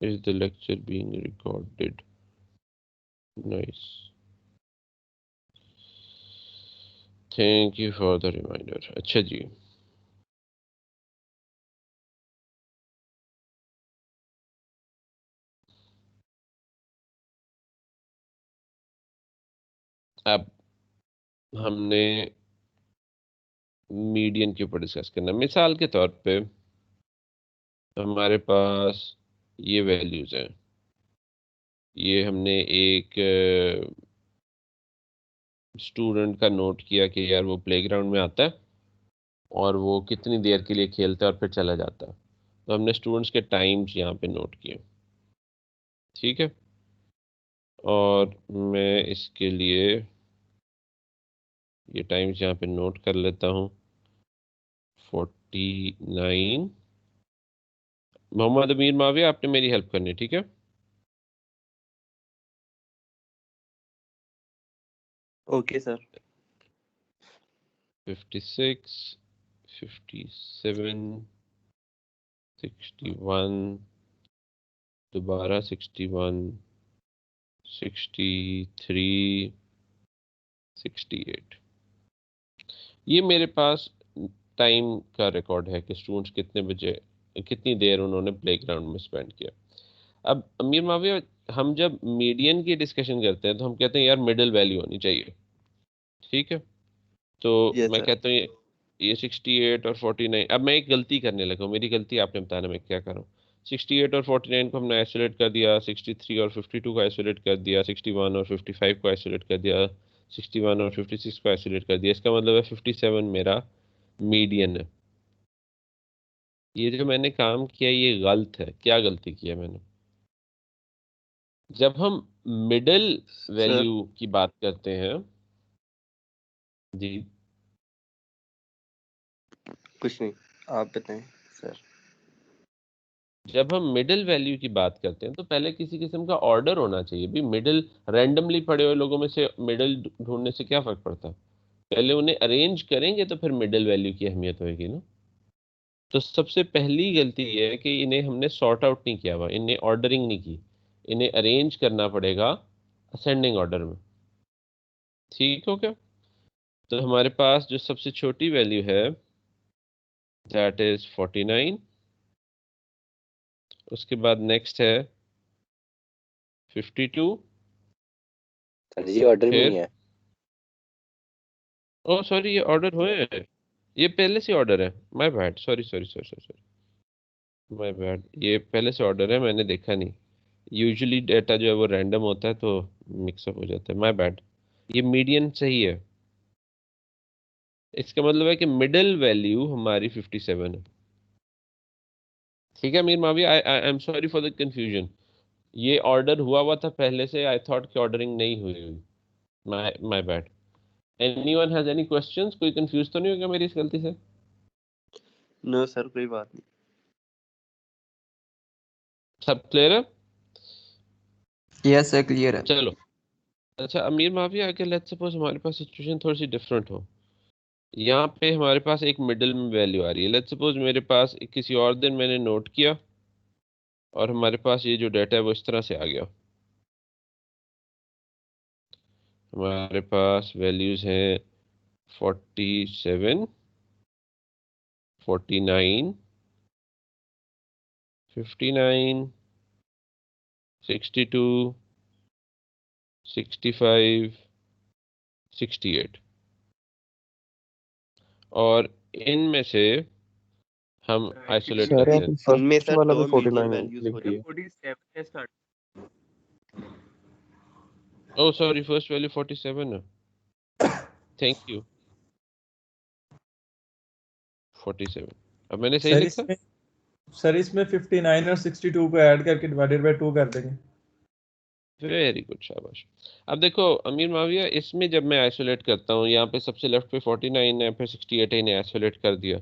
Is the lecture being recorded? Nice. Thank you for the reminder. अच्छा जी, अब हमने median के ऊपर डिस्कस करना। मिसाल के तौर पे हमारे पास ये वैल्यूज हैं। ये हमने एक स्टूडेंट का नोट किया कि यार वो प्लेग्राउंड में आता है और वो कितनी देर के लिए खेलता है और फिर चला जाता है। तो हमने स्टूडेंट्स के टाइम्स यहाँ पे नोट किए, ठीक है। और मैं इसके लिए ये टाइम्स यहाँ पे नोट कर लेता हूँ। 49। मोहम्मद अमीर माविया, आपने मेरी हेल्प करनी है, ठीक है। Okay sir. 56, 57, 61, दोबारा 61, 63, 68। ये मेरे पास टाइम का रिकॉर्ड है कि स्टूडेंट्स कितने बजे, कितनी देर उन्होंने प्लेग्राउंड में स्पेंड किया। अब अमीर माविया, हम जब मीडियन की डिस्कशन करते हैं तो हम कहते हैं यार मिडिल वैल्यू होनी चाहिए, ठीक है। तो यस मैं सर। कहता हूँ ये 68 और 49। अब मैं एक गलती करने लगा हूँ, मेरी गलती, आपने बताना मैं क्या कर रहा हूँ। 68 और 49 को हमने आइसोलेट कर दिया, 63 और 52 को आइसोलेट कर दिया, 61 और 55 को आइसोलेट कर दिया, 61 और 56 को आइसोलेट कर दिया। इसका मतलब है 57 मेरा मीडियन है। ये जो मैंने काम किया ये गलत है। क्या गलती किया मैंने? जब हम मिडिल सर वैल्यू की बात करते हैं जी, कुछ नहीं, आप बताएं सर। जब हम मिडिल वैल्यू की बात करते हैं तो पहले किसी किस्म का ऑर्डर होना चाहिए। भी मिडिल रैंडमली पड़े हुए लोगों में से मिडिल ढूंढने से क्या फर्क पड़ता है? पहले उन्हें अरेंज करेंगे तो फिर मिडिल वैल्यू की अहमियत होगी ना। तो सबसे पहली गलती ये है कि इन्हें हमने सॉर्ट आउट नहीं किया हुआ, इन्हें ऑर्डरिंग नहीं की। इन्हें अरेंज करना पड़ेगा असेंडिंग ऑर्डर में, ठीक हो क्या? तो हमारे पास जो सबसे छोटी वैल्यू है दैट इज 49। उसके बाद नेक्स्ट है 52। सर जी ऑर्डर में नहीं फिर है। ओ सॉरी, ये ऑर्डर हुए हैं, ये पहले से ऑर्डर है। My bad, sorry sorry sorry sorry sorry, my bad, ये पहले से ऑर्डर है, मैंने देखा नहीं। यूजुअली डेटा जो है वो रैंडम होता है तो मिक्सअप हो जाता है। माय बैड, ये मीडियन सही है। इसका मतलब है कि मिडिल वैल्यू हमारी 57 है, ठीक है Amir Muawiya. I am sorry for the confusion. ये ऑर्डर हुआ हुआ था पहले से, आई थॉट कि ऑर्डरिंग नहीं हुई हुई। My bad. Anyone has any questions? कोई कंफ्यूज तो नहीं हो गया मेरी इस गलती से? नो सर, कोई बात नहीं। सब क्लियर है? यस सर, क्लियर है। चलो, अच्छा अमीर माविया, अगर लेट्स सपोज हमारे पास सिचुएशन थोड़ी सी डिफरेंट हो। यहाँ पे हमारे पास एक मिडिल में वैल्यू आ रही है। लेट्स सपोज मेरे पास किसी और दिन मैंने नोट किया और हमारे पास ये जो डाटा है वो इस तरह से आ गया। हमारे पास वैल्यूज हैं 47, 49, 59, 62, 65, 68। और इनमें से हम आइसोलेट सर करते आप हैं। इनमें फर्स्ट सर वाला दो भी मीडियन 49 वैल्यूज लिख हो रही दिए। है। 47 से start. Oh sorry, first value 47 है। Thank you. 47। अब मैंने सही सर लिखा? इसमें सर इसमें 59 और 62 को ऐड करके डिवाइडेड बाय 2 कर देंगे। वेरी गुड, शाबाश। अब देखो अमीर माविया, इसमें जब मैं आइसोलेट करता हूँ, यहाँ पे सबसे लेफ्ट पे 49 है, फिर 68 है, इन्हें आइसोलेट कर दिया।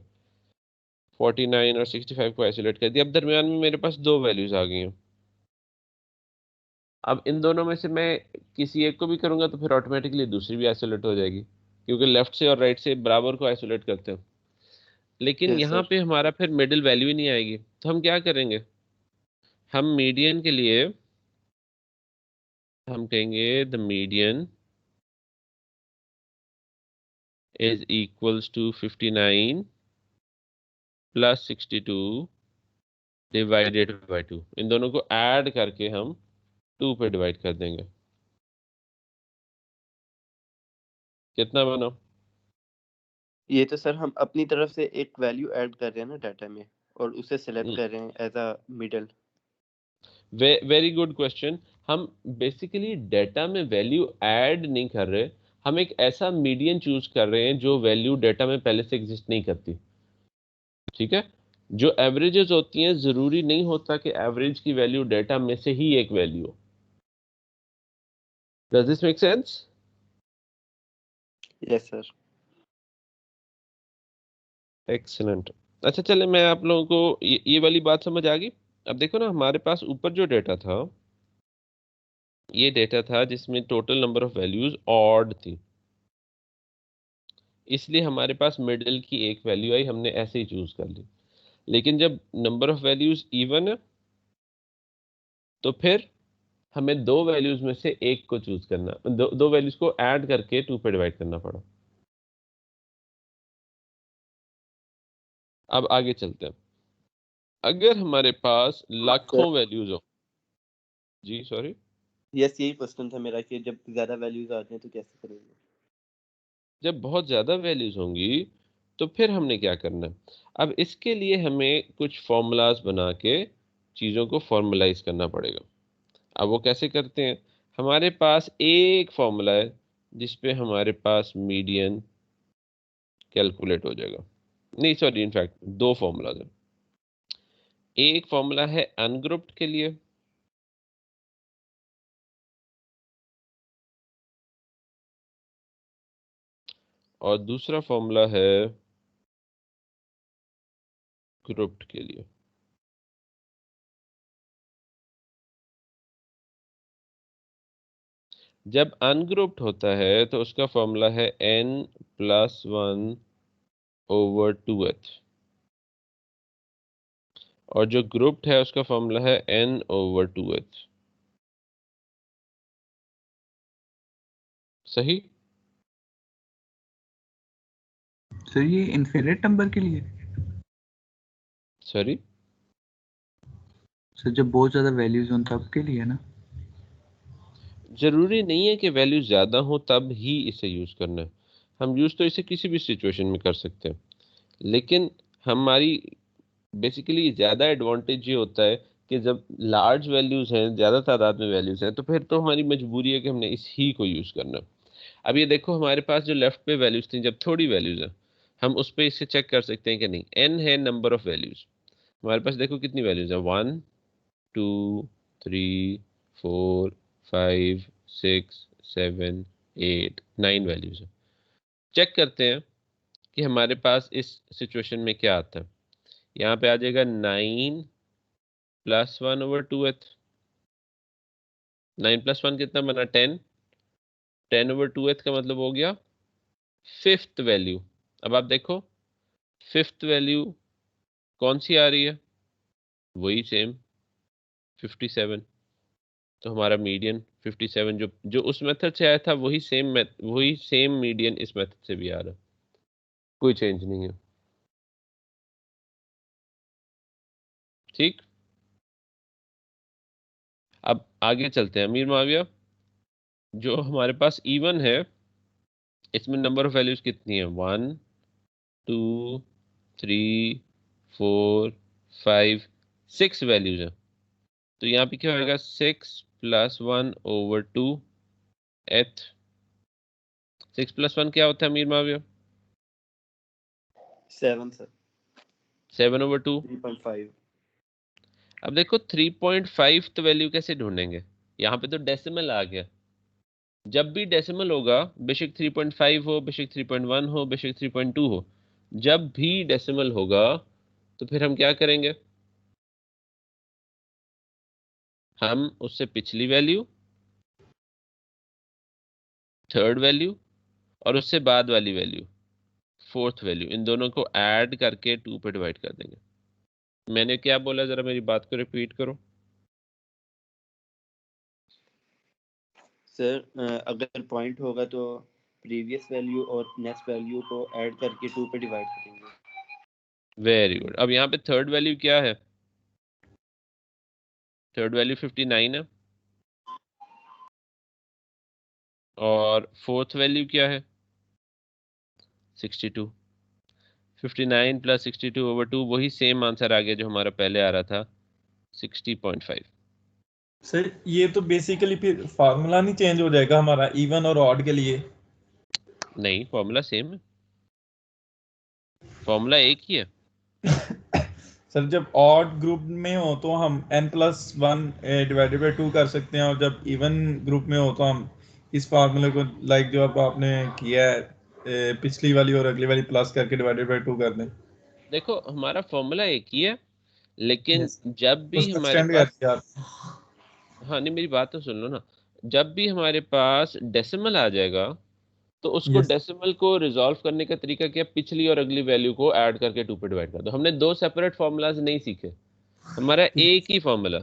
49 और 65 को आइसोलेट कर दिया। अब दरमियान में मेरे पास दो वैल्यूज आ गई हैं। अब इन दोनों में से मैं किसी एक को भी करूंगा तो फिर ऑटोमेटिकली दूसरी भी आइसोलेट हो जाएगी, क्योंकि लेफ्ट से और राइट से बराबर को आइसोलेट करते हैं। लेकिन यस यहाँ सर। पे हमारा फिर मिडिल वैल्यू ही नहीं आएगी, तो हम क्या करेंगे? हम मीडियन के लिए हम कहेंगे the median is equals to 59 plus 62 divided by 2। इन दोनों को ऐड करके हम 2 पे डिवाइड कर देंगे। कितना बना? ये तो सर हम अपनी तरफ से एक वैल्यू ऐड कर रहे हैं ना डाटा में, और उसे सिलेक्ट कर रहे हैं as a middle. Very good question. हम बेसिकली डेटा में वैल्यू ऐड नहीं कर रहे, हम एक ऐसा मीडियन चूज कर रहे हैं जो वैल्यू डेटा में पहले से एग्जिस्ट नहीं करती। ठीक है, जो एवरेजेस होती हैं जरूरी नहीं होता कि एवरेज की वैल्यू डेटा में से ही एक वैल्यू हो। Does this make sense? Yes sir. Excellent. अच्छा चले, मैं आप लोगों को ये वाली बात समझ आ गई। अब देखो ना, हमारे पास ऊपर जो डेटा था, ये डेटा था जिसमें total number of values odd थी, इसलिए हमारे पास मिडिल की एक वैल्यू आई, हमने ऐसे ही चूज कर ली। लेकिन जब नंबर ऑफ वैल्यूज इवन है तो फिर हमें दो वैल्यूज में से एक को चूज करना, दो वैल्यूज को ऐड करके 2 पे डिवाइड करना पड़ा। अब आगे चलते हैं। अगर हमारे पास लाखों वैल्यूज हो, जी सॉरी, यस, यही क्वेश्चन था मेरा कि जब ज्यादा वैल्यूज आते हैं तो कैसे करेंगे। जब बहुत ज़्यादा वैल्यूज़ होंगी तो फिर हमने क्या करना है? अब इसके लिए हमें कुछ फॉर्मूलाज बना के चीज़ों को फॉर्मलाइज करना पड़ेगा। अब वो कैसे करते हैं? हमारे पास एक फॉर्मूला है जिस पे हमारे पास मीडियन कैलकुलेट हो जाएगा। नहीं सॉरी, इनफैक्ट दो फॉर्मूलाज हैं। एक फॉर्मूला है अनग्रुप्ड के लिए, और दूसरा फॉर्मूला है ग्रुप्ड के लिए। जब अनग्रुप्ड होता है तो उसका फॉर्मूला है n+1 ओवर 2h, और जो ग्रुप्ड है उसका फॉर्मूला है n ओवर 2h। सही? सर ये इनफिनिट नंबर के लिए? सॉरी, सर जब बहुत ज्यादा वैल्यूज हों तब के लिए ना? जरूरी नहीं है कि वैल्यू ज्यादा हो तब ही इसे यूज करना है। हम यूज तो इसे किसी भी सिचुएशन में कर सकते हैं, लेकिन हमारी बेसिकली ज्यादा एडवांटेज ये होता है कि जब लार्ज वैल्यूज हैं, ज्यादा तादाद में वैल्यूज हैं, तो फिर तो हमारी मजबूरी है कि हमने इस ही को यूज करना है। अब ये देखो, हमारे पास जो लेफ्ट पे वैल्यूज थी, जब थोड़ी वैल्यूज हैं, हम उस पे इसे चेक कर सकते हैं कि नहीं। n है नंबर ऑफ वैल्यूज। हमारे पास देखो कितनी वैल्यूज है, 1 2 3 4 5 6 7 8 9 वैल्यूज है। चेक करते हैं कि हमारे पास इस सिचुएशन में क्या आता है। यहाँ पे आ जाएगा 9+1 ओवर 2h। 9+1 कितना बना? 10। 10 ओवर 2h का मतलब हो गया फिफ्थ वैल्यू। अब आप देखो फिफ्थ वैल्यू कौन सी आ रही है, वही सेम 57। तो हमारा मीडियन 57 जो जो उस मेथड से आया था, वही सेम मीडियन इस मेथड से भी आ रहा है। कोई चेंज नहीं है। ठीक, अब आगे चलते हैं। अमीर माविया, जो हमारे पास इवन है, इसमें नंबर ऑफ वैल्यूज कितनी है? 1 2 3 4 5 6 वैल्यूज है। तो यहाँ पे क्या होगा? 6+1 ओवर 2h। 6+1 क्या होता है अमीर माविया? 7 सर। 7 ओवर 2। 3.5। अब देखो 3.5 तो वैल्यू कैसे ढूंढेंगे? यहाँ पे तो डेसिमल आ गया। जब भी डेसिमल होगा, बेशक 3.5 हो, बेशक 3.1 हो, बेशक 3.2 हो, जब भी डेसिमल होगा तो फिर हम क्या करेंगे? हम उससे पिछली वैल्यू, थर्ड वैल्यू, और उससे बाद वाली वैल्यू, फोर्थ वैल्यू, इन दोनों को ऐड करके 2 पे डिवाइड कर देंगे। मैंने क्या बोला, जरा मेरी बात को रिपीट करो। सर अगर पॉइंट होगा तो प्रीवियस वैल्यू और नेक्स्ट वैल्यू को ऐड करके 2 पे डिवाइड करेंगे। Very good. अब यहाँ पे थर्ड वैल्यू क्या है? थर्ड वैल्यू 59 है और फोर्थ वैल्यू क्या है? 62। 59 प्लस 62/2, वही सेम आंसर आ गया जो हमारा पहले आ रहा था, 60.5। सर ये तो बेसिकली फिर फार्मूला नहीं चेंज हो जाएगा हमारा इवन और ऑड के लिए? नहीं, फॉर्मूला सेम है, फॉर्मूला एक ही है। सर जब ऑड ग्रुप में हो तो हम n+1 डिवाइडेड बाई 2 कर सकते हैं, और जब इवन ग्रुप में हो तो हम इस फार्मूले को लाइक जो अब आपने किया है पिछली वाली और अगली वाली प्लस करके डिवाइडेड बाई 2 कर दें। देखो हमारा फॉर्मूला एक ही है, लेकिन Yes. जब भी उसको हमारे एक्सटेंड कर पास, दिया आप। हाँ नहीं मेरी बात तो सुन लो ना, जब भी हमारे पास डेसिमल आ जाएगा तो उसको Yes. डेसिमल को रिजॉल्व करने का तरीका क्या? पिछली और अगली वैल्यू को ऐड करके 2 पे डिवाइड कर दो। हमने दो सेपरेट फार्मूलाज नहीं सीखे, हमारा एक ही फॉर्मूला।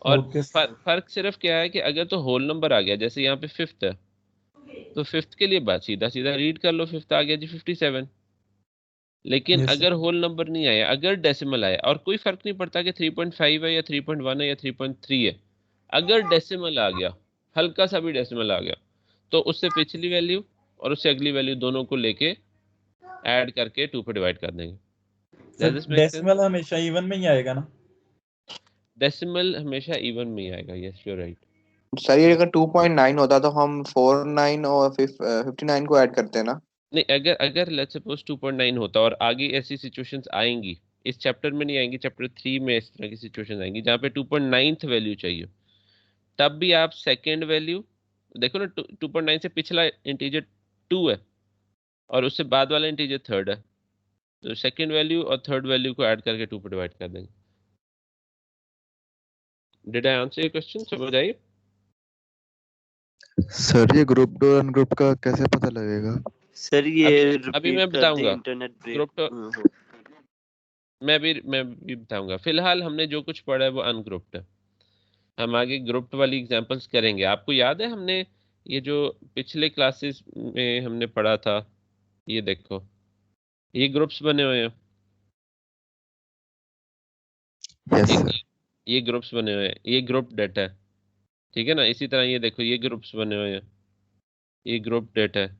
और ओके फर्क सिर्फ क्या है कि अगर तो होल नंबर आ गया, जैसे यहाँ पे फिफ्थ है, तो फिफ्थ के लिए बात सीधा सीधा रीड कर लो, फिफ्थ आ गया जी 57। लेकिन यस अगर होल नंबर नहीं आया, अगर डेसिमल आया, और कोई फर्क नहीं पड़ता कि 3.5 है या 3.1 है या 3.3 है, अगर डेसिमल आ गया, हल्का सा भी डेसिमल आ गया, तो उससे पिछली वैल्यू और उससे अगली वैल्यू दोनों को लेके ऐड करके 2 पे डिवाइड कर देंगे। Sir does this make sense? Decimal हमेशा इवन में ही आएगा ना? डेसिमल हमेशा इवन में ही आएगा। Yes you are right. Sir ये अगर 2.9 होता तो हम 49 और 59 को ऐड करते हैं ना। नहीं, अगर अगर लेट्स सपोज 2.9 होता और आगे ऐसी सिचुएशंस आएंगी, इस चैप्टर में नहीं आएंगी, चैप्टर 3 में इस तरह की सिचुएशंस आएंगी जहाँ पे 2.9 वैल्यू चाहिए, तब भी आप सेकेंड वैल्यू देखो ना, 2.9 से पिछला इंटीजर 2 है और उससे बाद वाला इंटीजर थर्ड है, तो सेकेंड वैल्यू और थर्ड वैल्यू को ऐड करके 2 पे डिवाइड कर देंगे। Did I answer your question? समझ आई? सर ये ग्रुप और अनग्रुप का कैसे पता लगेगा? सर ये अभी रिपीट मैं कर दें, बताऊंगा। इंटरनेट ग्रुप तो ब्रेक मैं भी बताऊंगा। फिलहाल हमने जो कुछ पढ़ा है वो अनग्रुप्ड है, हम आगे ग्रुप्ड वाली एग्जांपल्स करेंगे। आपको याद है हमने ये जो पिछले क्लासेस में हमने पढ़ा था, ये देखो ये ग्रुप्स बने हुए हैं, यस एक सर। ये ग्रुप्स बने हुए हैं, ये ग्रुप डेटा है, ठीक है ना। इसी तरह ये देखो ये ग्रुप्स बने हुए हैं, ये ग्रुप डेटा है।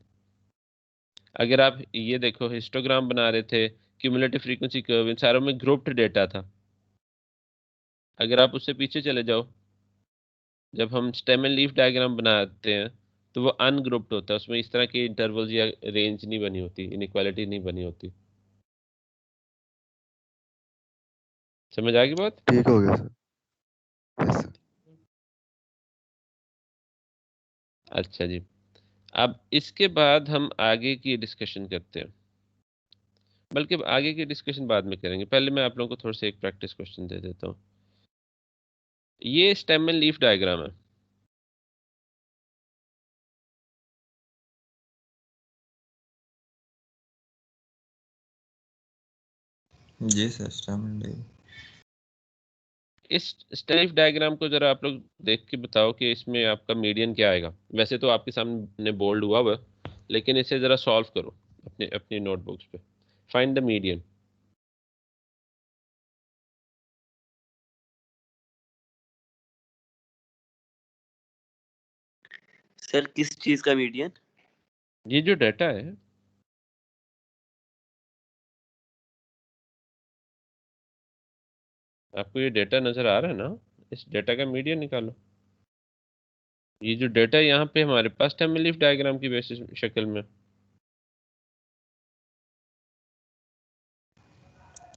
अगर आप ये देखो हिस्टोग्राम बना रहे थे, क्यूमुलेटिव फ्रीक्वेंसी कर्व, इन सारों में ग्रुप्ड डेटा था। अगर आप उससे पीछे चले जाओ, जब हम स्टेम एंड लीफ डायग्राम बनाते हैं तो वो अनग्रुप्ड होता है, उसमें इस तरह की इंटरवल्स या रेंज नहीं बनी होती, इनइक्वालिटी नहीं बनी होती। समझ आ गई बात? ठीक हो गया सर। Yes sir. अच्छा जी, अब इसके बाद हम आगे की डिस्कशन करते हैं, बल्कि आगे की डिस्कशन बाद में करेंगे। पहले मैं आप लोगों को थोड़ा सा एक प्रैक्टिस क्वेश्चन दे देता हूँ। ये स्टेम एंड लीफ डायग्राम है, जी सर स्टेम। इस स्टेम लीफ डायग्राम को जरा आप लोग देख के बताओ कि इसमें आपका मीडियन क्या आएगा। वैसे तो आपके सामने बोल्ड हुआ हुआ है, लेकिन इसे जरा सॉल्व करो अपने अपनी नोटबुक्स पे। Find the median. सर किस चीज का मीडियन? ये जो डाटा है, आपको ये डेटा नजर आ रहा है ना, इस डेटा का मीडियन निकालो। ये जो डेटा यहाँ पे हमारे पास स्टेम लीफ डायग्राम की बेसिस शक्ल में,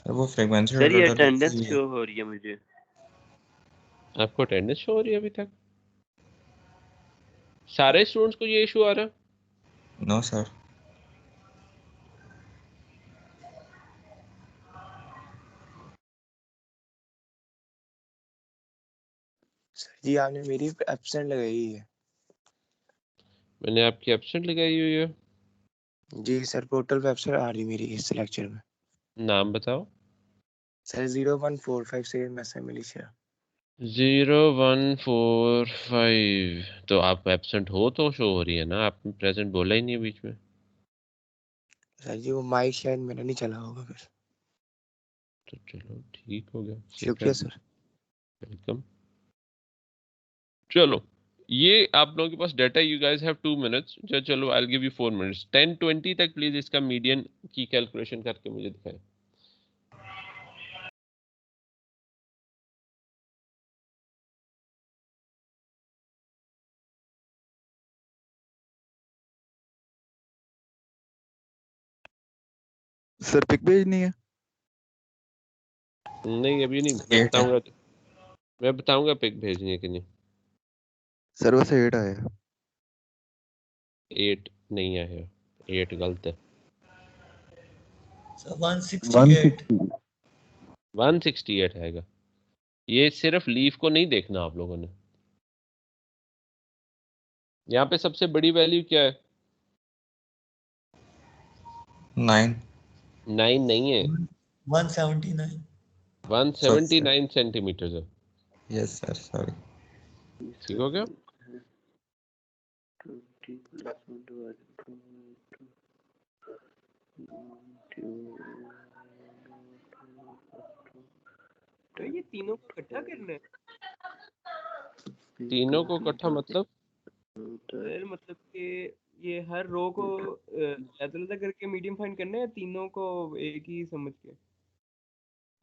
वो फ्रीक्वेंसी सर ये ऑर्डर अटेंडेंस शो हो रही है मुझे। आपको अटेंडेंस शो हो रही है अभी तक? सारे स्टूडेंट्स को ये इशू आ रहा है? No sir. सर जी आपने मेरी एब्सेंट लगाई है। मैंने आपकी एब्सेंट लगाई हुई है। जी सर पोर्टल पे एब्सेंट आ रही मेरी इस लेक्चर में। नाम बताओ। सर 01457 मैसा मिलिशिया। 0145। तो आप एब्सेंट हो तो शो हो रही है ना, आपने प्रेजेंट बोला ही नहीं है बीच में। सर जी वो माइक शायद मेरा नहीं चला होगा फिर। तो चलो ठीक हो गया, शुक्रिया सर। वेलकम। चलो ये आप लोगों के पास data, you guys have 2 minutes. चलो I will give you 4 minutes. 10:20 तक प्लीज इसका मीडियन की कैलकुलेशन करके मुझे दिखाएं। सर पिक भेजनी है? नहीं अभी नहीं, मैं 8 है। बताऊंगा, मैं बताऊंगा पिक भेजनी है कि नहीं। सर वैसे 8 आया है। 8 नहीं आया, 8 गलत है। सर 168। 168 आएगा। ये सिर्फ लीफ को नहीं देखना आप लोगों ने। यहाँ पे सबसे बड़ी वैल्यू क्या है? 9 9 नहीं है, 179। 179 सेंटीमीटर है। Yes sir sorry. ठीक हो गया। 20 plus 1 divided by 2. तो ये तीनों को इकट्ठा करना है। तीनों को इकट्ठा मतलब? सर मतलब कि ये हर रो को अलग-अलग करके मीडियम फाइंड करना है, तीनों को एक ही समझ के।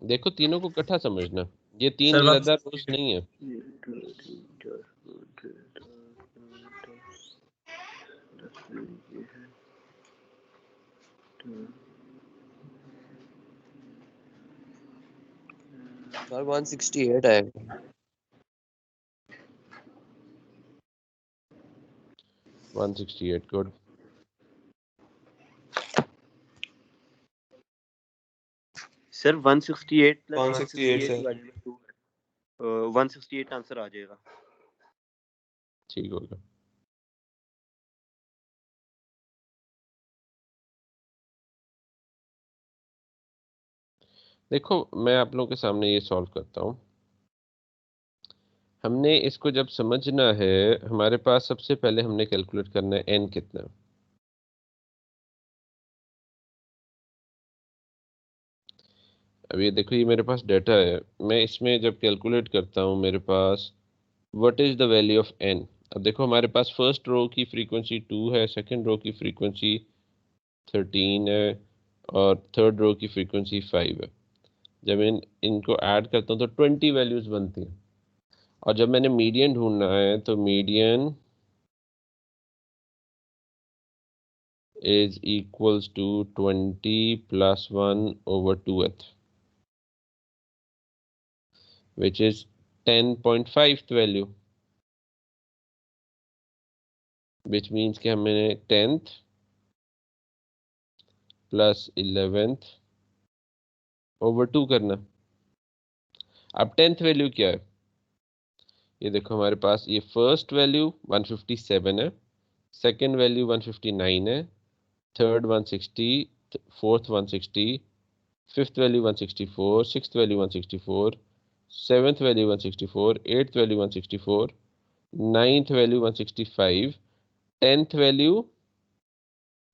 देखो तीनों को इकट्ठा समझना, ये 3 सर अलग रोज नहीं है। सर 168 आएगा। 168 good. Sir 168 plus 168 168 sir. Divided by 2 है। 168 आंसर आ जाएगा। ठीक हो गया। देखो मैं आप लोगों के सामने ये सॉल्व करता हूँ। हमने इसको जब समझना है, हमारे पास सबसे पहले हमने कैलकुलेट करना है n कितना है। अब ये देखो, ये मेरे पास डाटा है, मैं इसमें जब कैलकुलेट करता हूँ मेरे पास what is the value of n। अब देखो हमारे पास फर्स्ट रो की फ्रीक्वेंसी 2 है, सेकंड रो की फ्रीक्वेंसी 13 है और थर्ड रो की फ्रीक्वेंसी 5 है। जब इनको ऐड करता हूँ तो 20 वैल्यूज बनती हैं। और जब मैंने मीडियन ढूंढना है तो median is equals to 20 plus 1 over 2th, which is 10.5th value, which means कि हमें 10th plus 11th over 2 करना। अब 10th वैल्यू क्या है? ये देखो हमारे पास ये फर्स्ट वैल्यू 157 है, सेकंड वैल्यू 159 है, third 160, fourth 160, fifth value 164, sixth value 164, seventh value 164, eighth value 164, ninth value 165, 10th value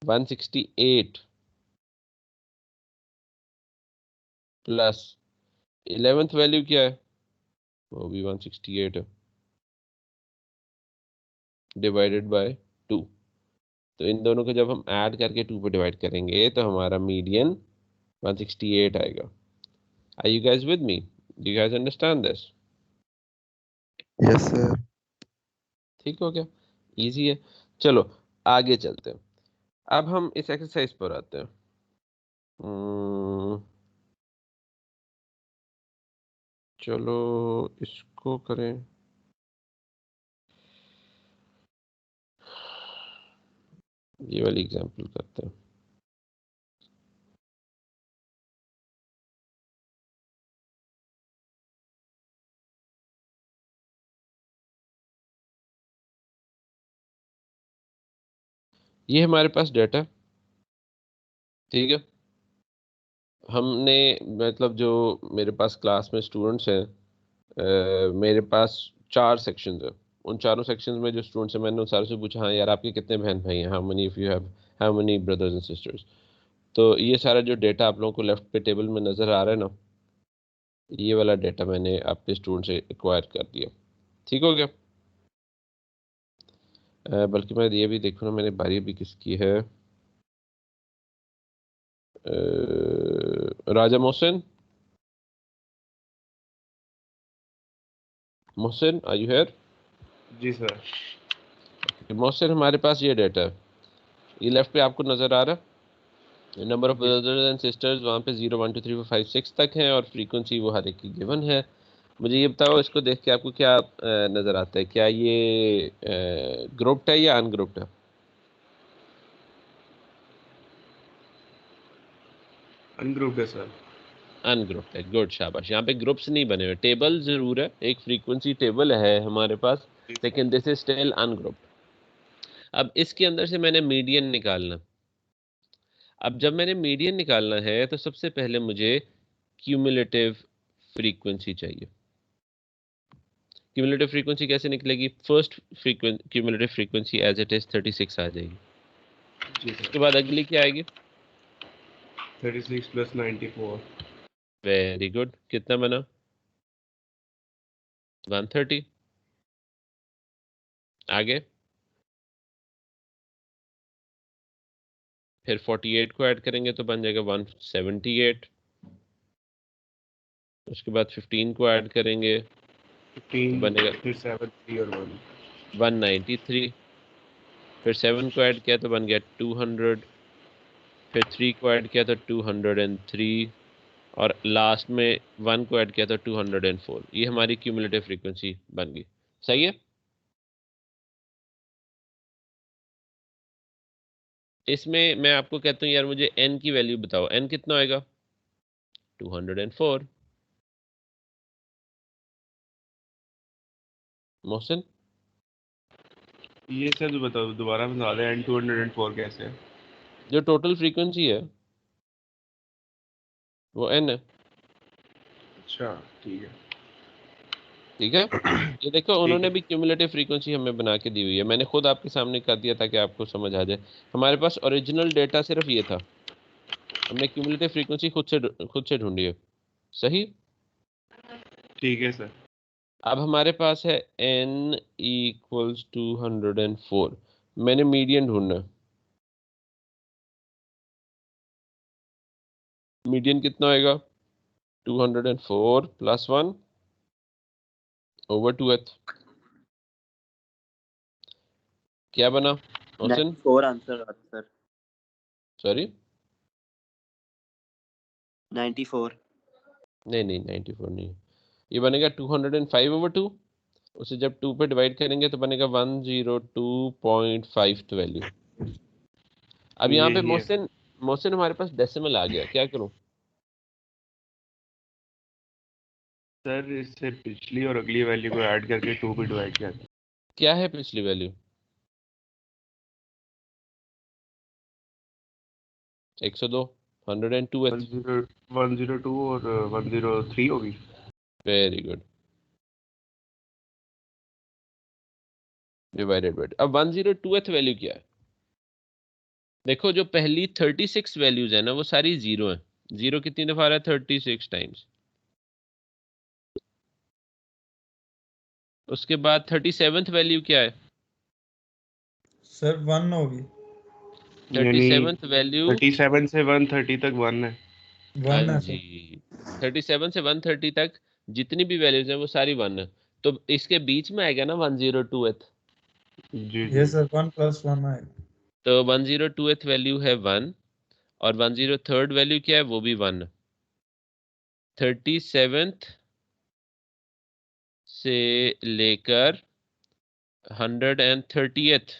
168 plus 11th value क्या है? वो भी 168 है डिवाइडेड बाय 2। तो इन दोनों को जब हम ऐड करके 2 पे डिवाइड करेंगे तो हमारा मीडियन 168 आएगा। Are you guys with me? Do you guys understand this? Yes sir. ठीक हो गया, इजी है। चलो आगे चलते हैं। अब हम इस एक्सरसाइज पर आते हैं। चलो इसको करें। ये वाली एग्जांपल करते हैं। ये हमारे पास डाटा, ठीक है। हमने मतलब जो मेरे पास क्लास में स्टूडेंट्स हैं मेरे पास 4 सेक्शंस है, उन चारों सेक्शंस में जो स्टूडेंट्स हैं मैंने उन सारों से पूछा हाँ यार आपके कितने बहन भाई हैं, how many if you have how many brothers and sisters. तो ये सारा जो डेटा आप लोगों को लेफ्ट पे टेबल में नज़र आ रहा है ना, ये वाला डेटा मैंने आपके स्टूडेंट से एक्वायर कर दिया। ठीक हो गया? बल्कि मैं ये भी देखूँ ना मैंने बारी भी किसकी है। Raja Mohsin, Mohsin are you here? जी सर। मोहसिन हमारे पास ये डेटा है, ये लेफ्ट पे आपको नज़र आ रहा है, number of brothers and sisters वहाँ पे 0 1 2 3 4 5 6 तक हैं और फ्रीक्वेंसी वो हर एक की गिवन है। मुझे ये बताओ इसको देख के आपको क्या नज़र आता है, क्या ये ग्रुप्ड है या अनग्रुप्ड है? अनग्रुप्ड है सर। अनग्रुप्ड है, गुड, शाबाश। यहाँ पे ग्रुप्स नहीं बने हुए, टेबल जरूर है, एक फ्रीक्वेंसी टेबल है हमारे पास, लेकिन दिस इज स्टिल अनग्रुप्ड। अब इसके अंदर से मैंने मीडियन निकालना। अब जब मैंने मीडियन निकालना है तो सबसे पहले मुझे क्यूमुलेटिव फ्रीक्वेंसी चाहिए। क्यूमुलेटिव फ्रीक्वेंसी कैसे निकलेगी? First cumulative frequency as it is 36 आ जाएगी। उसके बाद अगली क्या आएगी? 36 + 94। वेरी गुड, कितना बना? 130। आगे फिर 48 को ऐड करेंगे तो बन जाएगा 178। उसके बाद 15 को ऐड करेंगे 15 तो बनेगा फिर 7 3 और 1 193। फिर 7 को ऐड किया तो बन गया 200। फिर 3 को ऐड किया तो 203 और लास्ट में 1 को ऐड किया तो 204। ये हमारी क्यूमुलेटिव फ्रीक्वेंसी बन गई। सही है? इसमें मैं आपको कहता हूँ यार मुझे n की वैल्यू बताओ, n कितना आएगा? 204। मोहसिन ये सर बताओ दोबारा बता दें एंड 204 कैसे है? जो टोटल फ्रीक्वेंसी है वो n है। अच्छा ठीक है। ठीक है, ये देखो उन्होंने है। भी क्यूमुलेटिव फ्रीक्वेंसी हमें बना के दी हुई है, मैंने खुद आपके सामने कर दिया ताकि आपको समझ आ जाए। हमारे पास ओरिजिनल डेटा सिर्फ ये था, हमने क्यूमुलेटिव फ्रीक्वेंसी खुद से ढूंढी है। सही? ठीक है सर। अब हमारे पास है n = 204। मैंने मीडियन ढूंढना है। मीडियन कितना होएगा? 204 + 1 / 2h। क्या बना मोहसिन? 94 आंसर आता सर। सॉरी 94। नहीं 94 नहीं, ये बनेगा 205/2। उसे जब 2 पे डिवाइड करेंगे तो बनेगा 102.5 वैल्यू। अब यहाँ पे यही है। मोहसिन हमारे पास डेसिमल आ गया, क्या करूँ? सर इससे पिछली और अगली वैल्यू को ऐड करके 2 पे डिवाइड किया। क्या है पिछली वैल्यू? 102 102 है। 102 और 103 होगी। Very good, divided by. अब 102th वैल्यू क्या है? देखो जो पहली 36 वैल्यूज है ना वो सारी जीरो हैं। जीरो कितनी दफा आ रहा है? 36 टाइम्स। उसके बाद 37th वैल्यू क्या है? सर 1 होगी। 37th वैल्यू 37 से 130 तक 1 है। 1 हाँ है जी, सर। 37 से 130 तक जितनी भी वैल्यूज हैं वो सारी 1 है। तो इसके बीच में आएगा ना 102th। जी ये सर 1 + 1 आएगा। तो 102th वैल्यू है 1 और 103rd वैल्यू क्या है? वो भी 1। 37th से लेकर 130th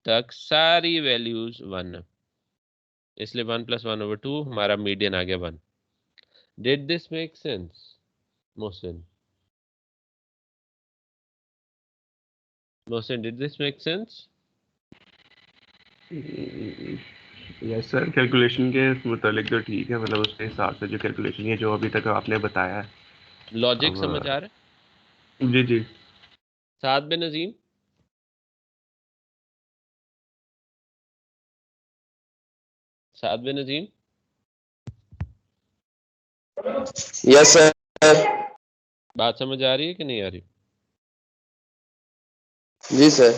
तक सारी वैल्यूज 1 है, इसलिए 1 + 1/2 हमारा मीडियन आ गया 1। Did this make sense Mohsin? Mohsin did this make sense? Yes sir, calculation के मुतालिक तो ठीक है, मतलब उसके हिसाब से जो कैलकुलेशन है जो अभी तक आपने बताया है लॉजिक समझ आ रहा है? जी जी। साद बिन नजीम, साद बिन नजीम, यस सर। बात समझ आ रही है कि नहीं आ रही? जी सर।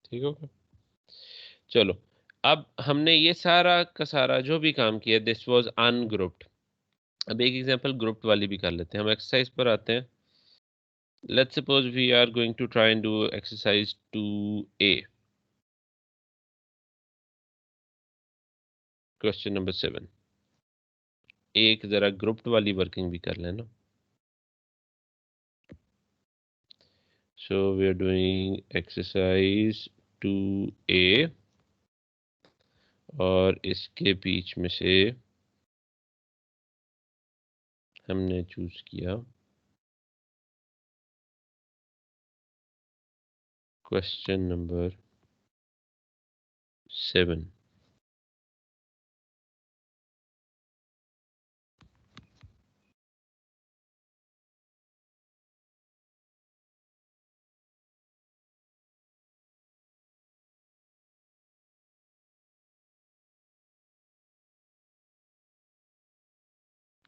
ठीक हो गया। चलो, अब हमने ये सारा का सारा जो भी काम किया, दिस वाज अनग्रुप्ड। अब एक एग्जांपल ग्रुप्ड वाली भी कर लेते हैं। हम एक्सरसाइज पर आते हैं। Let's suppose we are going to try and do exercise 2A, question number 7। एक जरा ग्रुप्ड वाली वर्किंग भी कर लेना। So we are doing exercise 2A और इसके बीच में से हमने चूज किया क्वेश्चन नंबर 7।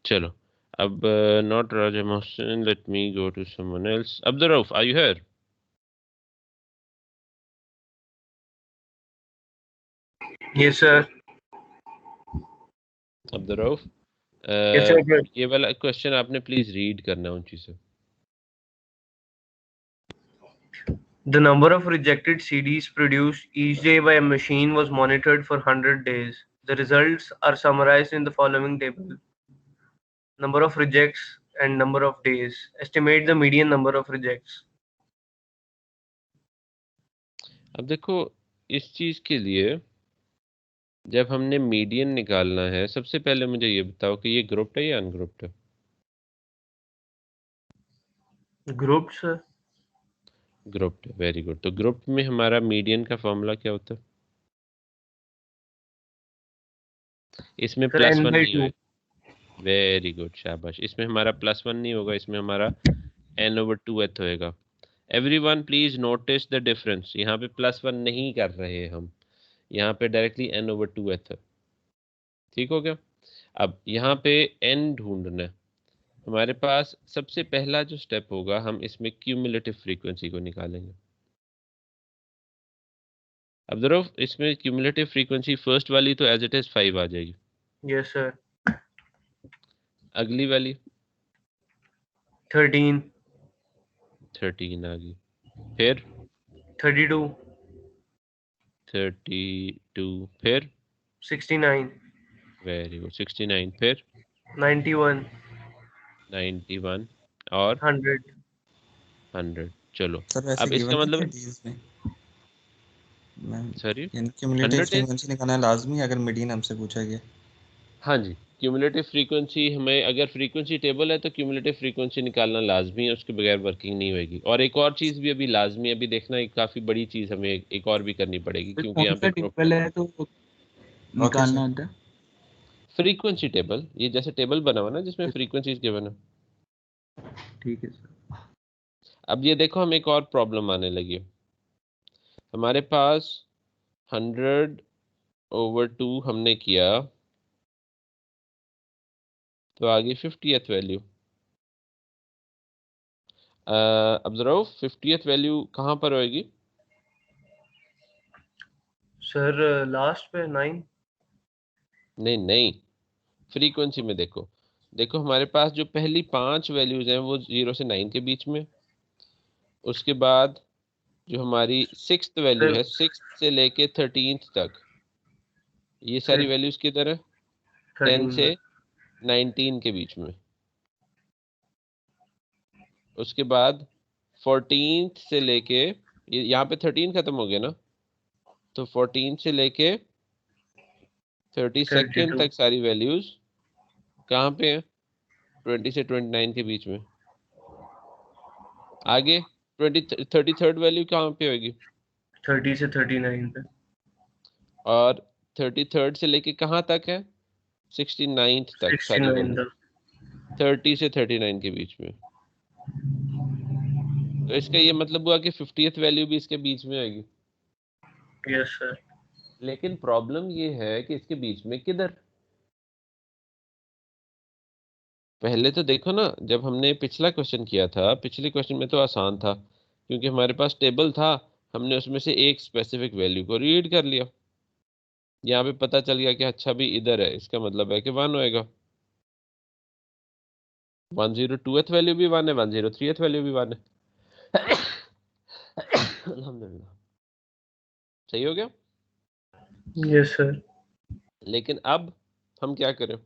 चलो, अब not Raja Mohsin, let me go to someone else. Abdur Rauf, are you here? Yes sir. Abdur Rauf, Yes sir. ये वाला क्वेश्चन आपने प्लीज रीड करना है ऊंची से। The number of rejected CDs produced each day by a machine was monitored for 100 days. The results are summarized in the following table. Number of rejects and number of days. Estimate the median number of rejects. अब देखो, इस चीज के लिए जब हमने median निकालना है, सबसे पहले मुझे ये बताओ कि ये ग्रुप्ड है या अनग्रुप्ड है? Grouped sir. ग्रुप्ड है, वेरी गुड। तो ग्रुप में हमारा मीडियन का फॉर्मूला क्या होता है? इसमें Sir plus n one by नहीं 2. होगा। वेरी गुड, शाबाश। इसमें हमारा +1 नहीं होगा, इसमें हमारा n/2th होएगा। Everyone please notice the difference. यहाँ पे +1 नहीं कर रहे हम, यहाँ पे डायरेक्टली n/2th है। ठीक हो गया। अब यहाँ पे n ढूंढना है। हमारे पास सबसे पहला जो स्टेप होगा, हम इसमें क्यूमुलेटिव फ्रीक्वेंसी को निकालेंगे। अब जरा इसमें क्यूमुलेटिव फ्रीक्वेंसी फर्स्ट वाली तो एज इट इज 5 आ जाएगी। Yes sir. अगली वाली 13. 13 आ गई। फिर 32. 32, फिर 69. वेरी गुड 69, फिर 91. 91 और 100. 100। चलो, सर वैसे अब इसका गिवन है मतलब क्या डेज में? Ma'am sorry, cumulative 100 days. Frequency निकालना लाजमी है अगर मीडियन हमसे पूछा गया। हाँ जी, क्यूमुलेटिव फ्रीक्वेंसी, हमें अगर फ्रीक्वेंसी टेबल है तो क्यूमुलेटिव फ्रीक्वेंसी निकालना लाजमी है, उसके बगैर वर्किंग नहीं होगी। और एक और चीज़ भी अभी लाजमी है, अभी देखना एक काफ़ी बड़ी चीज़ हमें एक और भी करनी पड़ेगी, क्योंकि कौन यहाँ सा पे ग्रुप टेबल है तो ओके निकालना सर। होता है? फ्रीक्वेंसी टेबल, ये जैसे टेबल बना हुआ ना जिसमें फ्रीक्वेंसीज गिवन है। ठीक है सर। अब ये देखो, हम एक और प्रॉब्लम आने लगी है। हमारे पास 100/2 हमने किया तो आगे 50th वैल्यू। अब जरा 50th वैल्यू कहाँ पर होएगी? सर लास्ट पे 9. नहीं नहीं, फ्रीक्वेंसी में देखो। देखो हमारे पास जो पहली 5 वैल्यूज हैं वो 0 से 9 के बीच में। उसके बाद जो हमारी 6th वैल्यू है, 6th से लेके 13th तक, ये सारी वैल्यूज किधर है? 10 से 19 के बीच में। उसके बाद 14th से लेके, यहाँ पे 13 खत्म हो गया ना, तो 14 से लेके 32nd तक सारी वैल्यूज कहाँ पे हैं? 20 से 29 के बीच में। आगे 33rd वैल्यू कहाँ पे होगी? 30 से 39 पे। और 33rd से लेके कहाँ तक है? 69th तक सारी 69 वैल्यू। तक। 30 से 39 के बीच में। तो इसका ये मतलब हुआ कि 50th वैल्यू भी इसके बीच में आएगी। Yes sir. लेकिन प्रॉब्लम ये है कि इसके बीच में किधर। पहले तो देखो ना, जब हमने पिछला क्वेश्चन किया था, पिछले क्वेश्चन में तो आसान था क्योंकि हमारे पास टेबल था, हमने उसमें से एक स्पेसिफिक वैल्यू को रीड कर लिया। यहाँ पे पता चल गया कि अच्छा भी इधर है, इसका मतलब है कि 1 होएगा। 102th वैल्यू भी 1 है, 103th वैल्यू भी 1 है। अल्हम्दुलिल्लाह, सही हो गया। Yes sir. लेकिन अब हम क्या करें?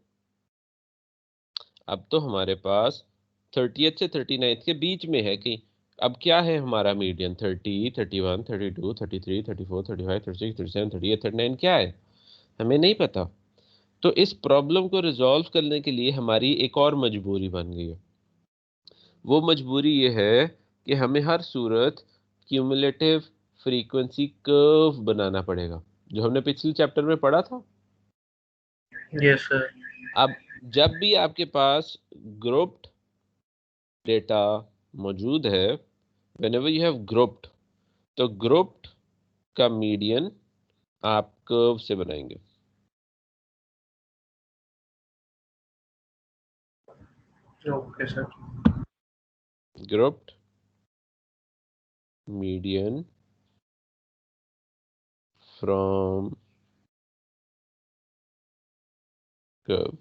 अब तो हमारे पास 30th से 39th के बीच में है कि अब क्या है हमारा मीडियन? 30, 31, 32, 33, 34, 35, 36, 37, 38, 39 क्या है? हमें नहीं पता। तो इस प्रॉब्लम को रिजॉल्व करने के लिए हमारी एक और मजबूरी बन गई है। वो मजबूरी ये है कि हमें हर सूरत क्यूमुलेटिव फ्रीक्वेंसी कर्व बनाना पड़ेगा, जो हमने पिछले चैप्टर में पढ़ा था। Yes sir. अब जब भी आपके पास ग्रुप्ड डेटा मौजूद है, whenever you have grouped, तो ग्रुप्ड का मीडियन आप कर्व से बनाएंगे। Okay sir. Grouped median from curve.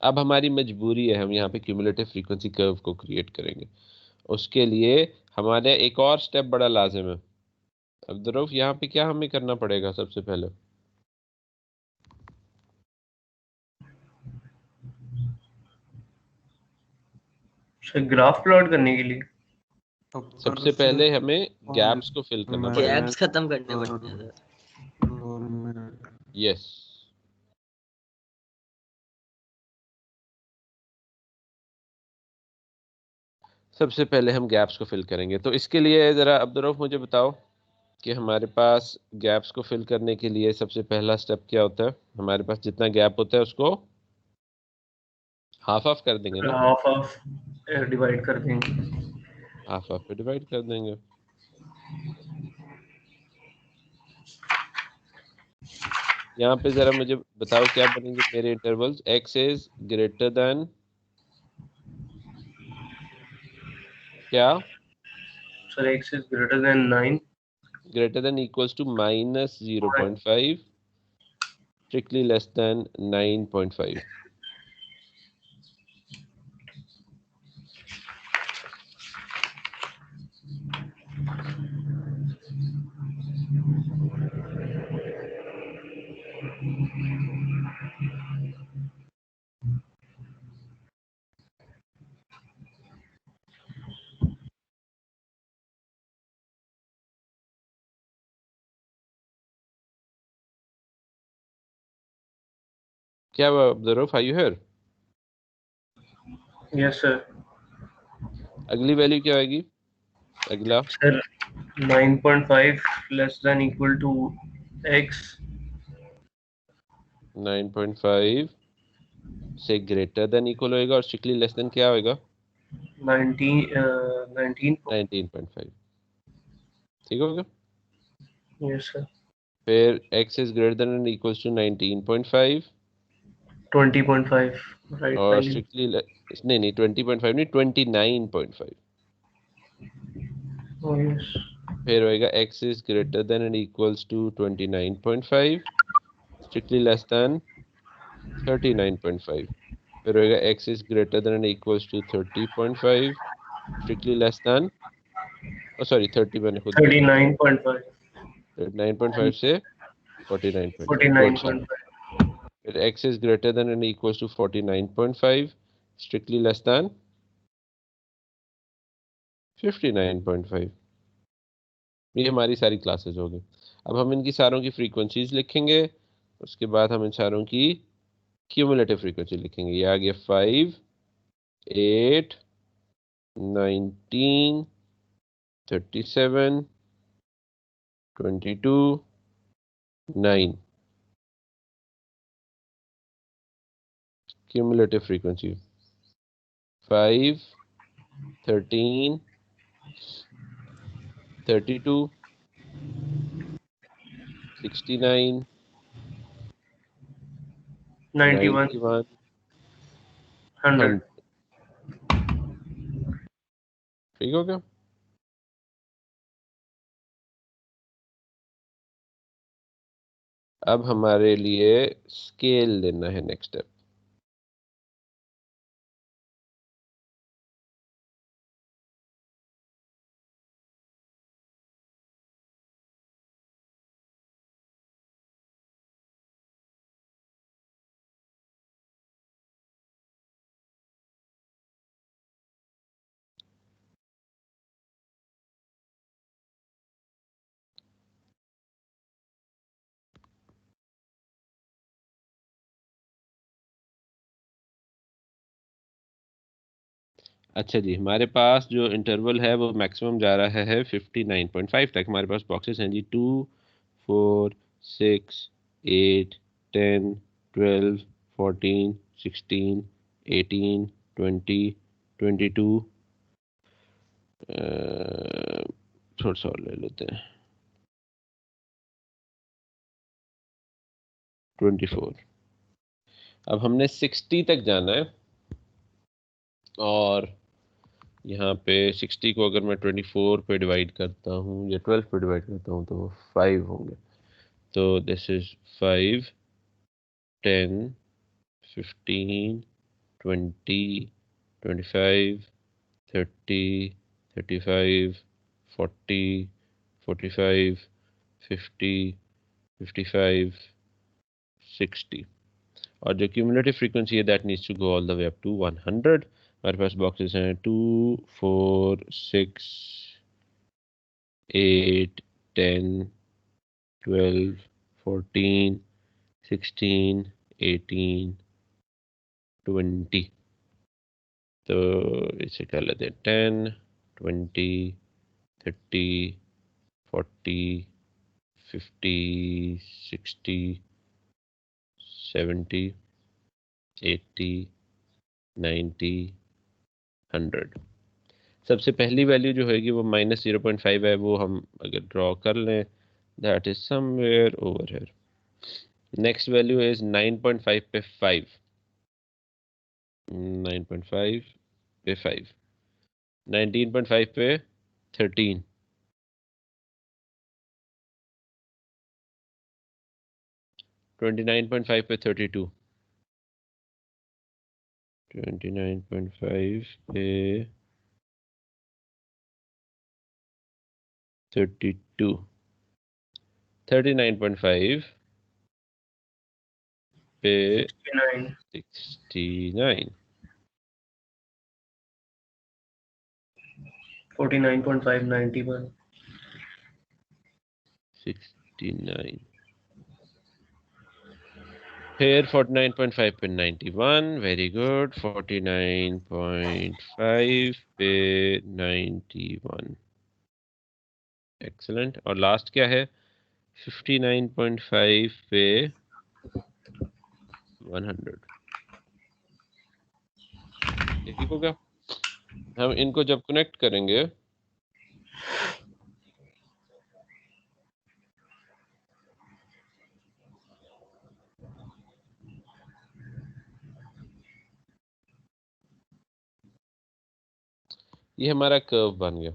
अब हमारी मजबूरी है, हम यहाँ पे क्यूमुलेटिव फ्रीक्वेंसी कर्व को क्रिएट करेंगे। उसके लिए हमारे एक और स्टेप बड़ा लाजिम है। अब दरूफ यहाँ पे क्या हमें करना पड़ेगा? सबसे पहले ग्राफ प्लॉट करने के लिए सबसे पहले हमें गैप्स को फिल करना पड़ेगा। गैप्स खत्म करने पड़ते हैं सर। यस, सबसे पहले हम गैप्स को फिल करेंगे। तो इसके लिए ज़रा अब्दुर्रऊफ मुझे बताओ कि हमारे पास गैप्स को फिल करने के लिए सबसे पहला स्टेप क्या होता है? हमारे पास जितना गैप होता है उसको हाफ ऑफ कर देंगे ना, हाफ ऑफ डिवाइड कर देंगे। हाफ ऑफ पे डिवाइड कर देंगे। यहाँ पे ज़रा मुझे बताओ क्या बनेंगे मेरे intervals? x is greater than क्या? Sir x is greater than 9, greater than equals to minus 0.5, strictly less than 9.5। क्या हुआ Abdurrauf, are you here? Yes sir. अगली वैल्यू क्या आएगी? अगला sir 9.5 less than equal to x 9.5 से ग्रेटर देन इक्वल होएगा और स्ट्रिक्टली लेस देन क्या होएगा? 19.5। ठीक हो गया? Yes sir. फिर x is greater than and equals to 19.5 20.5 right और वैल्यू। स्ट्रिक्टली नहीं 20.5 नहीं 29.5। यस। फिर होएगा x is greater than and equals to 29.5 strictly less than 39.5। फिर होएगा x is greater than and equals to 30.5 strictly less than, sorry 30 मैंने खुद 39.5 9.5 से 49.5। 49.5 फिर x is greater than and equals to 49.5 strictly less than 59.5। ये हमारी सारी classes हो गई। अब हम इनकी सारों की फ्रीक्वेंसीज लिखेंगे, उसके बाद हम इन सारों की क्यूमुलेटिव फ्रीक्वेंसी लिखेंगे। ये आ गया 5, 8, 19, 37, 22, 9 cumulative frequency 5, 13, 32, 69, 91, 91, 100. 100। ठीक हो गया? अब हमारे लिए स्केल लेना है नेक्स्ट स्टेप। अच्छा जी, हमारे पास जो इंटरवल है वो मैक्सिमम जा रहा है 59.5 तक। हमारे पास बॉक्सेस हैं जी 2, 4, 6, 8, 10, 12, 14, 16, 18, 20, 22, थोड़ा सा और ले लेते हैं 24। अब हमने 60 तक जाना है और यहाँ पे 60 को अगर मैं 24 पे डिवाइड करता हूँ या 12 पे डिवाइड करता हूँ तो 5 होंगे। तो दिस इज 5, 10, 15, 20, 25, 30, 35, 40, 45, 50, 55, 60 और जो क्यूमुलेटिव फ्रीक्वेंसी है that needs to go all the way up to 100। हमारे पास बॉक्सेस हैं 2, 4, 6, 8, 10, 12, 14, 16, 18, 20। तो इसे कर लेते हैं 10, 20, 30, 40, 50, 60, 70, 80, 90, 100। सबसे पहली वैल्यू जो होगी वो -0.5 है, वो हम अगर ड्रॉ कर लें that is somewhere over here. Next value is 9.5 पे 5, 9.5 पे 5, 19.5 पे 13, 29.5 पे 32, 29.5 पे 32, 39.5 पे 69, 49.5, 91. 69, फिर 49.5 पे 91, वेरी गुड, 49.5 पे 91, एक्सलेंट। और लास्ट क्या है 59.5 पे 100। ठीक होगा? हम इनको जब कनेक्ट करेंगे ये हमारा कर्व बन गया।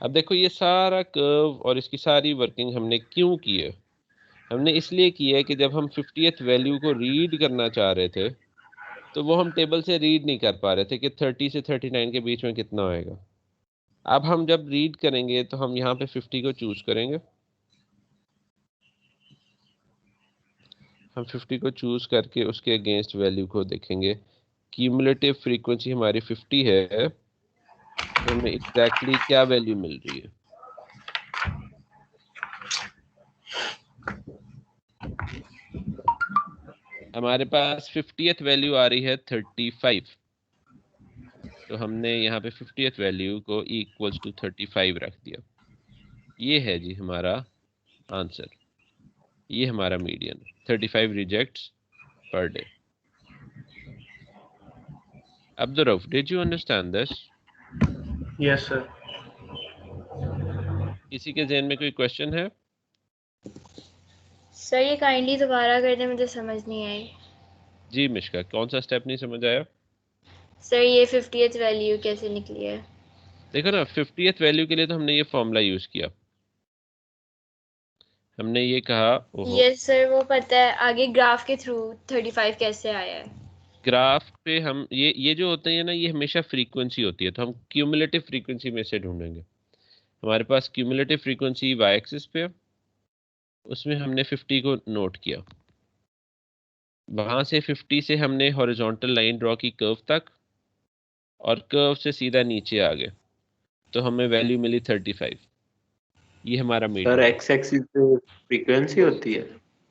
अब देखो ये सारा कर्व और इसकी सारी वर्किंग हमने क्यों की है? हमने इसलिए की है कि जब हम 50th वैल्यू को रीड करना चाह रहे थे तो वो हम टेबल से रीड नहीं कर पा रहे थे कि 30 से 39 के बीच में कितना होएगा। अब हम जब रीड करेंगे तो हम यहाँ पे 50 को चूज करेंगे। हम 50 को चूज करके उसके अगेंस्ट वैल्यू को देखेंगे। क्यूमुलेटिव फ्रीक्वेंसी हमारी 50 है तो हमें एग्जैक्टली क्या वैल्यू मिल रही है? हमारे पास 50th वैल्यू आ रही है 35। तो हमने यहाँ पे 50th वैल्यू को इक्वल्स टू 35 रख दिया। ये है जी हमारा आंसर, ये हमारा median 35 rejects per day. Abdurrauf, did you understand this? Yes, sir. किसी के ज़हन में कोई क्वेश्चन है? सर ये काइंडली दोबारा कर दें, मुझे समझ नहीं आई। जी मिश्का, कौन सा स्टेप नहीं समझ आया? सर ये 50th वैल्यू कैसे निकली है? देखो ना, 50th वैल्यू के लिए तो हमने ये फॉर्मूला यूज किया। हमने ये कहा, यस सर वो पता है, आगे ग्राफ के थ्रू 35 कैसे आया है? ग्राफ पे हम ये जो होते हैं ना, ये हमेशा फ्रीक्वेंसी होती है, तो हम क्यूमुलेटिव फ्रीक्वेंसी में से ढूंढेंगे। हमारे पास क्यूमुलेटिव फ्रीक्वेंसी वाई एक्सिस पे, उसमें हमने 50 को नोट किया। वहाँ से 50 से हमने हॉरिजॉन्टल लाइन ड्रॉ की कर्व तक, और कर्व से सीधा नीचे आ गए, तो हमें वैल्यू मिली 35। ये हमारा मीडियन। सर एक्स एक्सिस पे फ्रीक्वेंसी होती है?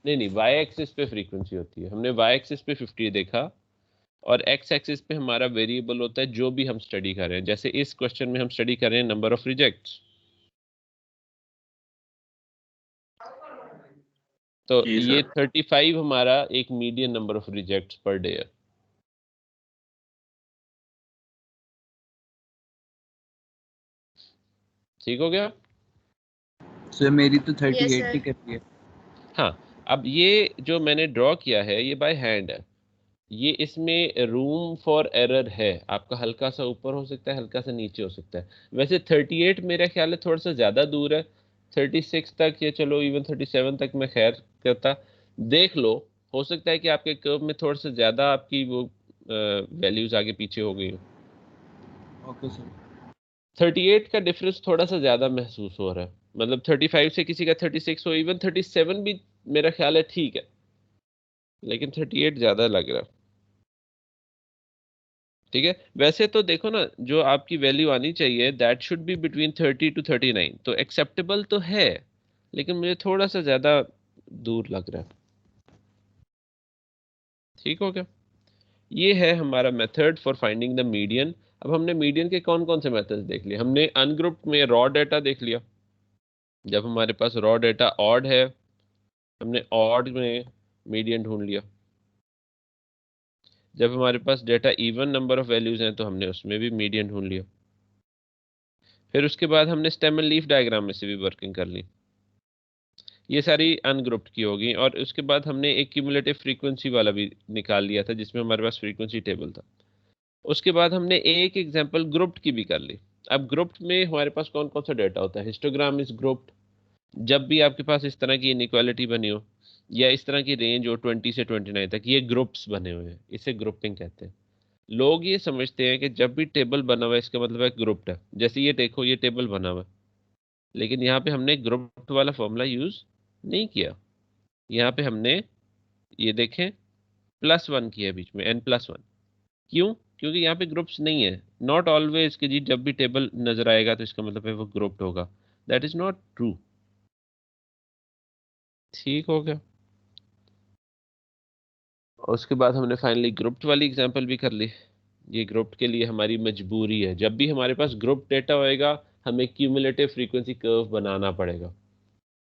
नहीं, वाई एक्सिस पे फ्रीक्वेंसी होती है। हमने वाई एक्सिस पे 50 देखा, और एक्स एक्सिस पे हमारा वेरिएबल होता है जो भी हम स्टडी कर रहे हैं। जैसे इस क्वेश्चन में हम स्टडी कर रहे हैं नंबर ऑफ रिजेक्ट्स, तो ये 35 हमारा एक median number of rejects per day है। ठीक हो गया? सर मेरी तो 38 ही कर रही है। हाँ, अब ये जो मैंने ड्रॉ किया है ये बाय हैंड है। ये इसमें रूम फॉर एरर है, आपका हल्का सा ऊपर हो सकता है, हल्का सा नीचे हो सकता है। वैसे 38 मेरा ख्याल है थोड़ा सा ज़्यादा दूर है, 36 तक या चलो इवन 37 तक मैं खैर करता। देख लो, हो सकता है कि आपके कर्व में थोड़ा सा ज़्यादा आपकी वो वैल्यूज़ आगे पीछे हो गई हो। Okay sir. 38 का डिफरेंस थोड़ा सा ज़्यादा महसूस हो रहा है, मतलब 35 से किसी का 36 हो, इवन 37 भी मेरा ख्याल है ठीक है, लेकिन 38 ज़्यादा लग रहा है। ठीक है, वैसे तो देखो ना, जो आपकी वैल्यू आनी चाहिए that should be between 30 to 39, तो एक्सेप्टेबल तो है, लेकिन मुझे थोड़ा सा ज़्यादा दूर लग रहा है। ठीक हो गया? ये है हमारा method for finding the median. अब हमने मीडियन के कौन कौन से मेथड्स देख लिए। हमने अनग्रुप्ड में रॉ डेटा देख लिया। जब हमारे पास रॉ डेटा ऑड है, हमने ऑड में मीडियन ढूंढ लिया। जब हमारे पास data even number of values हैं, तो हमने उसमें भी मीडियन ढूंढ लिया। फिर उसके बाद हमने स्टेम एंड लीफ डायग्राम में से भी वर्किंग कर ली। ये सारी अनग्रुप्ड की होगी। और उसके बाद हमने एक क्यूमुलेटिव फ्रीक्वेंसी वाला भी निकाल लिया था, जिसमें हमारे पास फ्रीक्वेंसी टेबल था। उसके बाद हमने एक एग्जांपल ग्रुप्ड की भी कर ली। अब ग्रुप्ड में हमारे पास कौन कौन सा डेटा होता है? Histogram is grouped. जब भी आपके पास इस तरह की इनइक्वालिटी बनी हो, या इस तरह की रेंज हो 20 से 29 तक, ये ग्रुप्स बने हुए हैं, इसे ग्रुपिंग कहते हैं। लोग ये समझते हैं कि जब भी टेबल बना हुआ है इसका मतलब है ग्रुप्ड है। जैसे ये देखो, ये टेबल बना हुआ है, लेकिन यहाँ पे हमने ग्रुप्ड वाला फॉर्मूला यूज नहीं किया। यहाँ पे हमने ये देखें +1 किया बीच में, n+1। क्यों? क्योंकि यहाँ पे ग्रुप्स नहीं है। नॉट ऑलवेज कि जी जब भी टेबल नजर आएगा तो इसका मतलब है वो ग्रुप्ड होगा। That is not true. ठीक हो गया? और उसके बाद हमने फाइनली ग्रुप्ड वाली एग्जांपल भी कर ली। ये ग्रुप्ड के लिए हमारी मजबूरी है, जब भी हमारे पास ग्रुप डेटा होएगा हमें क्यूमुलेटिव फ्रीक्वेंसी कर्व बनाना पड़ेगा।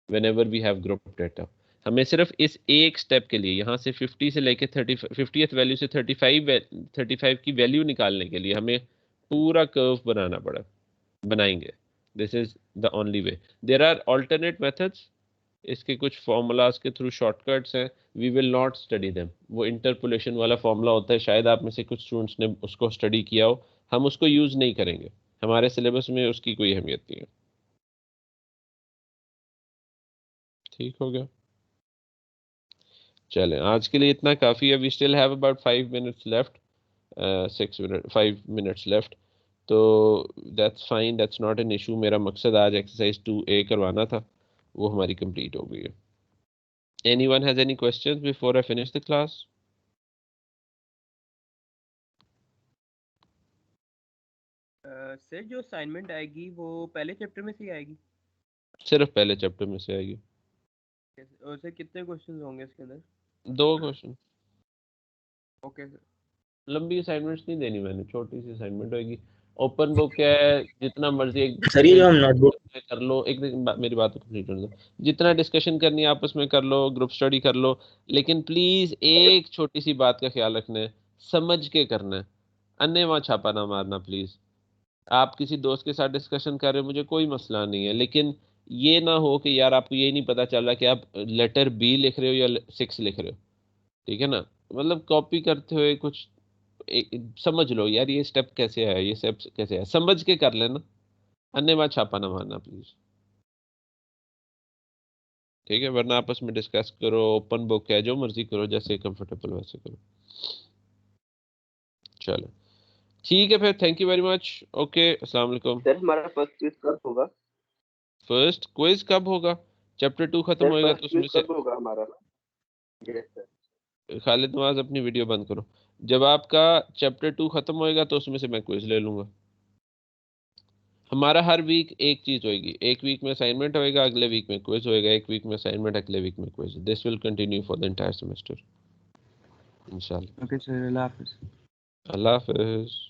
Whenever we have group data, हमें सिर्फ इस एक स्टेप के लिए, यहाँ से 50 से लेके 50th वैल्यू से 35 की वैल्यू निकालने के लिए हमें पूरा कर्व बनाना पड़ा। बनाएंगे, this is the only way. There are alternate methods, इसके कुछ फॉर्मूलाज के थ्रू शॉर्टकट्स हैं, we will not study them. वो इंटरपोलेशन वाला फॉर्मूला होता है, शायद आप में से कुछ स्टूडेंट्स ने उसको स्टडी किया हो, हम उसको यूज नहीं करेंगे, हमारे सिलेबस में उसकी कोई अहमियत नहीं है। ठीक हो गया? चलें, आज के लिए इतना काफ़ी है। We still have about 5 minutes left, 5 minutes left, तो that's fine, that's not an issue. मेरा मकसद आज एक्सरसाइज 2A करवाना था, वो हमारी कंप्लीट हो गई है। Anyone has any questions before I finish the class? Sir जो असाइनमेंट आएगी वो पहले चैप्टर में से ही आएगी? सिर्फ पहले चैप्टर में से आएगी। और सर कितने क्वेश्चंस होंगे इसके अंदर? 2 क्वेश्चन। Okay sir. लंबी असाइनमेंट्स नहीं देनी मैंने, छोटी सी असाइनमेंट होगी। ओपन बुक है, जितना मर्जी एक सर ये जो हम नोटबुक कर लो। एक मेरी बात कंप्लीट होने दो। जितना डिस्कशन करनी है आपस में कर लो, ग्रुप स्टडी कर लो, लेकिन प्लीज एक छोटी सी बात का ख्याल रखना है, समझ के करना है। अन्य वहाँ छापा ना मारना प्लीज। आप किसी दोस्त के साथ डिस्कशन कर रहे हो, मुझे कोई मसला नहीं है, लेकिन ये ना हो कि यार आपको ये नहीं पता चल रहा कि आप लेटर बी लिख रहे हो या 6 लिख रहे हो, ठीक है ना। मतलब कॉपी करते हुए कुछ समझ लो यार ये स्टेप कैसे है, ये स्टेप कैसे है, समझ के कर लेना, अन्य बात छापा ना मारना प्लीज, ठीक है। वरना आपस में डिस्कस करो, ओपन बुक है, जो मर्जी करो, जैसे कंफर्टेबल वैसे करो। चलो ठीक है फिर, thank you very much, okay, अस्सलाम वालेकुम। सर हमारा फर्स्ट क्विज कब होगा? फर्स्ट क्विज कब होगा? चैप्टर 2 खत्म सर होएगा फर्स्ट तो उसमें क्विज से कब होगा हमारा? Yes sir. खालिद नवाज अपनी वीडियो बंद करो। जब आपका चैप्टर 2 खत्म होएगा तो उसमें से मैं क्विज ले लूंगा। हमारा हर वीक एक चीज होएगी, एक वीक में असाइनमेंट होएगा, अगले वीक में क्विज होएगा, एक वीक में असाइनमेंट, अगले वीक में quiz. This will continue for the entire semester इंशाल्लाह। ओके सर, अल्लाह हाफिज़। अल्लाह हाफिज़।